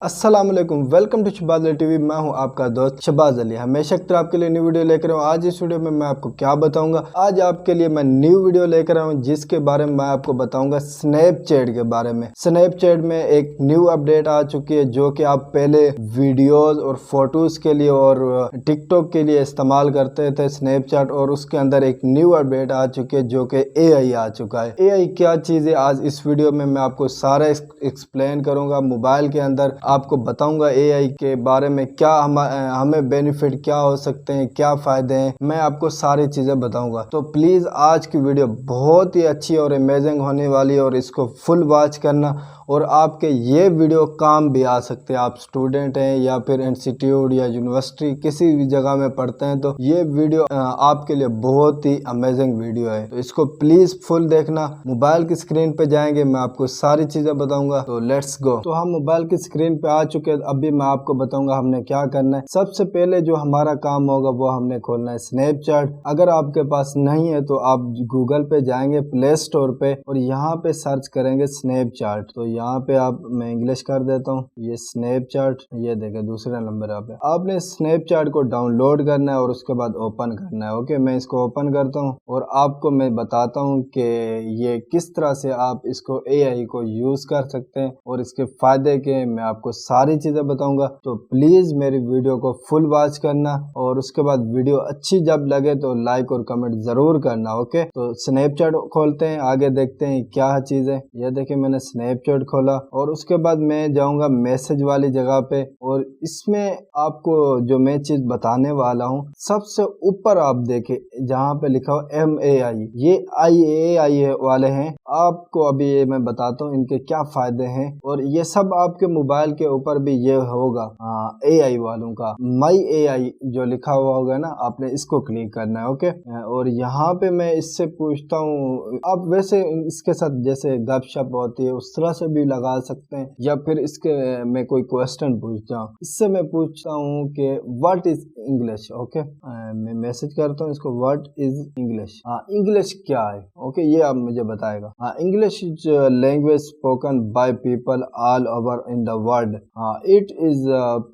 अस्सलाम वालेकुम, welcome to Shahbaz Ali TV. मैं हूं आपका दोस्त शहबाज अली। हमेशा की तरह आपके लिए न्यू वीडियो लेकर आऊँ। आज इस वीडियो में मैं आपको क्या बताऊंगा, आज आपके लिए मैं न्यू वीडियो लेकर आऊँ जिसके बारे में मैं आपको बताऊंगा स्नैपचैट के बारे में। स्नैपचैट में एक न्यू अपडेट आ चुकी है जो कि आप पहले वीडियोज और फोटोज के लिए और टिकटॉक के लिए इस्तेमाल करते थे स्नैपचैट, और उसके अंदर एक न्यू अपडेट आ चुकी है जो कि AI आ चुका है। AI क्या चीज़ है, आज इस वीडियो में मैं आपको सारा एक्सप्लेन करूंगा। मोबाइल के अंदर आपको बताऊंगा AI के बारे में, क्या हमें बेनिफिट क्या हो सकते हैं, क्या फ़ायदे हैं, मैं आपको सारी चीज़ें बताऊंगा। तो प्लीज़ आज की वीडियो बहुत ही अच्छी और अमेजिंग होने वाली है और इसको फुल वॉच करना, और आपके ये वीडियो काम भी आ सकते हैं। आप स्टूडेंट हैं या फिर इंस्टीट्यूट या यूनिवर्सिटी किसी भी जगह में पढ़ते हैं तो ये वीडियो आपके लिए बहुत ही अमेजिंग वीडियो है। तो इसको प्लीज़ फुल देखना। मोबाइल की स्क्रीन पे जाएंगे, मैं आपको सारी चीज़ें बताऊंगा। तो लेट्स गो। तो हम मोबाइल की स्क्रीन पे आ चुके हैं। अभी मैं आपको बताऊंगा हमने क्या करना है। सबसे पहले जो हमारा काम होगा वो हमने खोलना है स्नैपचैट। अगर आपके पास नहीं है तो आप गूगल पे जाएंगे, प्ले स्टोर पे, और यहाँ पे सर्च करेंगे स्नैपचैट। तो यहाँ पे मैं इंग्लिश कर देता हूँ, ये स्नैपचैट, ये देखें दूसरा नंबर यहाँ पे। आपने स्नैपचैट को डाउनलोड करना है और उसके बाद ओपन करना है। ओके, मैं इसको ओपन करता हूँ और आपको मैं बताता हूँ कि ये किस तरह से आप इसको AI को यूज कर सकते हैं और इसके फायदे के मैं आपको सारी चीजें बताऊंगा। तो प्लीज मेरी वीडियो को फुल वॉच करना, और उसके बाद वीडियो अच्छी जब लगे तो लाइक और कमेंट जरूर करना। ओके, तो स्नैपचैट खोलते हैं, आगे देखते हैं क्या चीज है। ये देखिए मैंने स्नैपचैट खोला और उसके बाद मैं जाऊंगा मैसेज वाली जगह पे, और इसमें आपको जो मैं चीज बताने वाला हूँ सबसे ऊपर आप देखे जहाँ पे लिखा हो MAI, ये IAI वाले हैं। आपको अभी ये मैं बताता हूँ इनके क्या फायदे हैं, और ये सब आपके मोबाइल के ऊपर भी ये होगा AI वालों का। माई AI जो लिखा हुआ होगा ना, आपने इसको क्लिक करना है। ओके, और यहाँ पे मैं इससे पूछता हूँ, आप वैसे इसके साथ जैसे गपशप होती है उस तरह से भी लगा सकते हैं, या फिर इसके मैं कोई क्वेश्चन पूछता हूँ। इससे मैं पूछता हूँ कि व्हाट इज इंग्लिश। ओके, मैं मैसेज करता हूँ इसको, व्हाट इज इंग्लिश, इंग्लिश क्या है। ओके, ये आप मुझे बताएगा। English is language spoken by people all over in the world. It is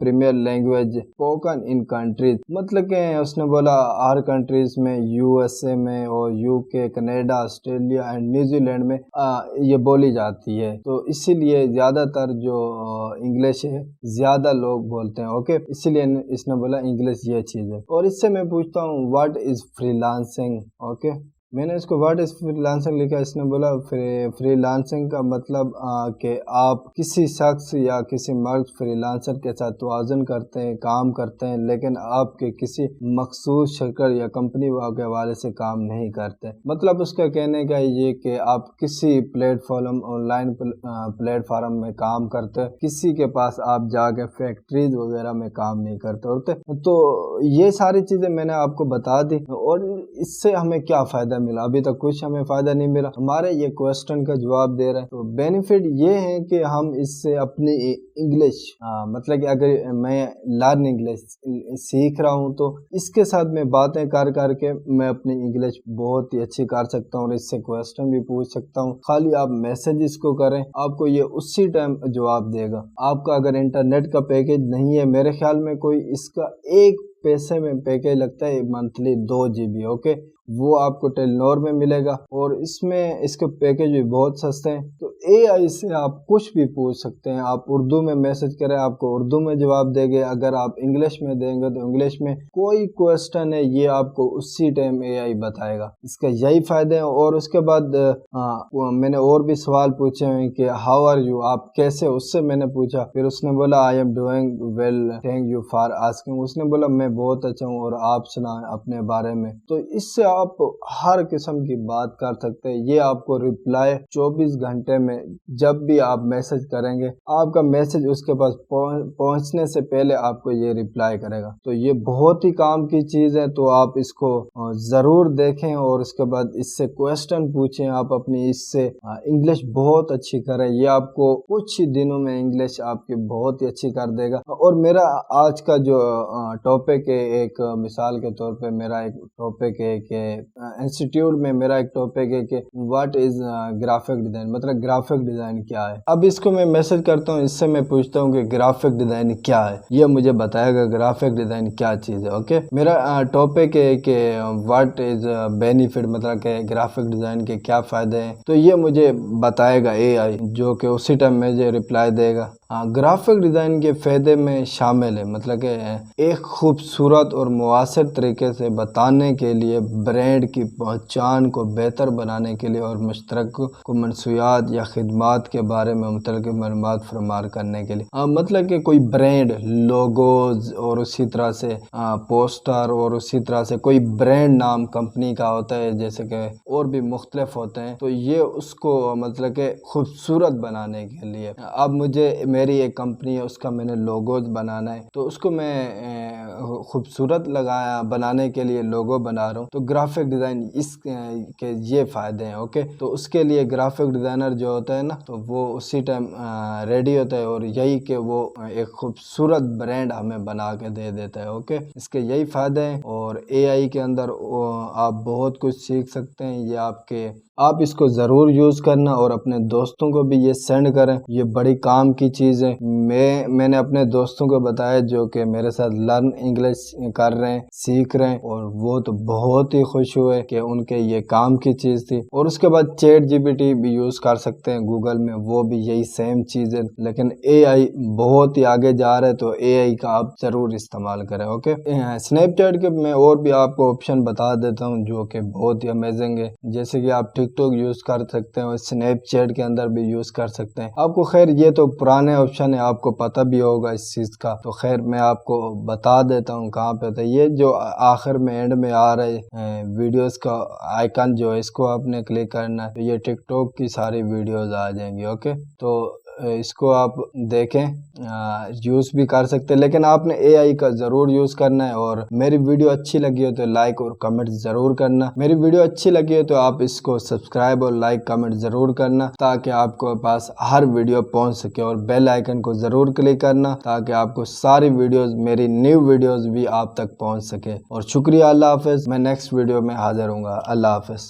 premier language spoken in countries. मतलब कि उसने बोला हर कंट्रीज में, USA में और UK, Canada, Australia and New Zealand में ये बोली जाती है। तो इसीलिए ज्यादातर जो इंग्लिश है ज्यादा लोग बोलते हैं। ओके, इसीलिए इसने बोला इंग्लिश ये चीज है। और इससे मैं पूछता हूँ व्हाट इज फ्रीलांसिंग। ओके, मैंने इसको व्हाट इज फ्रीलांसिंग लिखा, इसने बोला फ्रीलांसिंग का मतलब कि आप किसी शख्स या किसी मर्द फ्रीलांसर के साथ तवाज़ुन करते हैं, काम करते हैं, लेकिन आपके किसी मखसूस शक्ल या कंपनी के हवाले से काम नहीं करते। मतलब उसका कहने का ये कि आप किसी प्लेटफॉर्म, ऑनलाइन प्लेटफॉर्म में काम करते हैं, किसी के पास आप जाके फैक्ट्रीज वगैरह में काम नहीं करते होते। तो ये सारी चीज़ें मैंने आपको बता दी, और इससे हमें क्या फ़ायदा मिला। अभी तक कुछ हमें फायदा नहीं मिला, हमारे ये क्वेश्चन का जवाब दे रहे हैं। तो बेनिफिट ये है कि हम इससे अपनी इंग्लिश मतलब कि अगर मैं लर्न इंग्लिश सीख रहा हूँ तो इसके साथ मैं बातें कर करके मैं अपनी इंग्लिश बहुत ही अच्छी कर सकता हूँ, और इससे क्वेश्चन भी पूछ सकता हूँ। खाली आप मैसेज इसको करें, आपको ये उसी टाइम जवाब देगा। आपका अगर इंटरनेट का पैकेज नहीं है, मेरे ख्याल में कोई इसका एक पैसे में पैकेज लगता है मंथली 2 GB। ओके, वो आपको टेलीनॉर में मिलेगा, और इसमें इसके पैकेज भी बहुत सस्ते हैं। तो AI से आप कुछ भी पूछ सकते हैं। आप उर्दू में मैसेज करें, आपको उर्दू में जवाब देंगे। अगर आप इंग्लिश में देंगे तो इंग्लिश में। कोई क्वेश्चन है ये आपको उसी टाइम AI बताएगा। इसका यही फायदे हैं। और उसके बाद मैंने और भी सवाल पूछे हैं कि हाउ आर यू, आप कैसे, उससे मैंने पूछा। फिर उसने बोला I am doing well, thank you for asking. उसने बोला मैं बहुत अच्छा हूँ, और आप सुना अपने बारे में। तो इससे आप हर किस्म की बात कर सकते हैं। ये आपको रिप्लाई 24 घंटे में, जब भी आप मैसेज करेंगे, आपका मैसेज उसके पास पहुंचने से पहले आपको ये रिप्लाई करेगा। तो ये बहुत ही काम की चीज है। तो आप इसको जरूर देखें, और उसके बाद इससे क्वेश्चन पूछें। आप अपनी इससे इंग्लिश बहुत अच्छी करें। ये आपको कुछ ही दिनों में इंग्लिश आपकी बहुत ही अच्छी कर देगा। और मेरा आज का जो टॉपिक है, एक मिसाल के तौर पे मेरा एक टॉपिक है कि इंस्टीट्यूट में मेरा एक टॉपिक है कि व्हाट इज ग्राफिक डिज़ाइन, मतलब ग्राफिक डिज़ाइन क्या है। अब इसको मैं मैसेज करता हूँ, इससे मैं पूछता हूँ कि ग्राफिक डिज़ाइन क्या है, ये मुझे बताएगा ग्राफिक डिज़ाइन क्या चीज़ है। ओके, मेरा टॉपिक है कि व्हाट इज बेनिफिट, मतलब कि ग्राफिक डिज़ाइन के क्या फ़ायदे हैं, तो ये मुझे बताएगा AI, जो कि उसी टाइम मुझे रिप्लाई देगा। ग्राफिक डिज़ाइन के फ़ायदे में शामिल है, मतलब कि एक खूबसूरत और मुआसर तरीके से बताने के लिए, ब्रांड की पहचान को बेहतर बनाने के लिए और मुश्तरक को मनसूयात या खिदमात के बारे में मुतल्लिक़ मालूमात फरमार करने के लिए। मतलब कि कोई ब्रांड लोगोज और उसी तरह से पोस्टर और उसी तरह से कोई ब्रांड नाम कंपनी का होता है, जैसे कि और भी मुख्तलिफ होते हैं, तो ये उसको मतलब कि खूबसूरत बनाने के लिए। अब मुझे मेरी एक कंपनी है, उसका मैंने लोगोज बनाना है, तो उसको मैं खूबसूरत बनाने के लिए लोगो बना रहा हूँ, तो ग्राफिक डिज़ाइन इस के ये फ़ायदे हैं। ओके, तो उसके लिए ग्राफिक डिज़ाइनर जो होता है ना, तो वो उसी टाइम रेडी होता है और यही कि वो एक खूबसूरत ब्रांड हमें बना के दे देता है। ओके, इसके यही फ़ायदे हैं और AI के अंदर आप बहुत कुछ सीख सकते हैं। ये आप इसको ज़रूर यूज़ करना और अपने दोस्तों को भी ये सेंड करें, ये बड़ी काम की चीज़ है। मैंने अपने दोस्तों को बताया जो कि मेरे साथ लर्न इंग्लिश कर रहे हैं, सीख रहे हैं, और वो तो बहुत ही खुश हुए कि उनके ये काम की चीज़ थी। और उसके बाद ChatGPT भी यूज़ कर सकते हैं गूगल में, वो भी यही सेम चीज़ है, लेकिन AI बहुत ही आगे जा रहा है, तो AI का आप ज़रूर इस्तेमाल करें। ओके, स्नैपचैट के मैं और भी आपको ऑप्शन बता देता हूँ जो कि बहुत ही अमेजिंग है, जैसे कि आप टिकटॉक यूज़ कर सकते हैं और स्नैपचैट के अंदर भी यूज़ कर सकते हैं। आपको खैर ये तो पुराने ऑप्शन है, आपको पता भी होगा इस चीज़ का, तो खैर मैं आपको बता देता हूँ कहाँ पे था। ये जो आखिर में एंड में आ रहे वीडियोस का आइकन जो है, इसको आपने क्लिक करना है, तो ये टिकटॉक की सारी वीडियोस आ जाएंगी। ओके, तो इसको आप देखें, यूज़ भी कर सकते हैं, लेकिन आपने AI का ज़रूर यूज़ करना है। और मेरी वीडियो अच्छी लगी हो तो लाइक और कमेंट ज़रूर करना। मेरी वीडियो अच्छी लगी हो तो आप इसको सब्सक्राइब और लाइक कमेंट ज़रूर करना, ताकि आपको पास हर वीडियो पहुंच सके। और बेल आइकन को ज़रूर क्लिक करना ताकि आपको सारी वीडियोज़, मेरी न्यू वीडियोज़ भी आप तक पहुँच सके। और शुक्रिया, अल्लाह हाफ़िज़। मैं नेक्स्ट वीडियो में हाज़िर हूँगा। अल्लाह हाफ़िज़।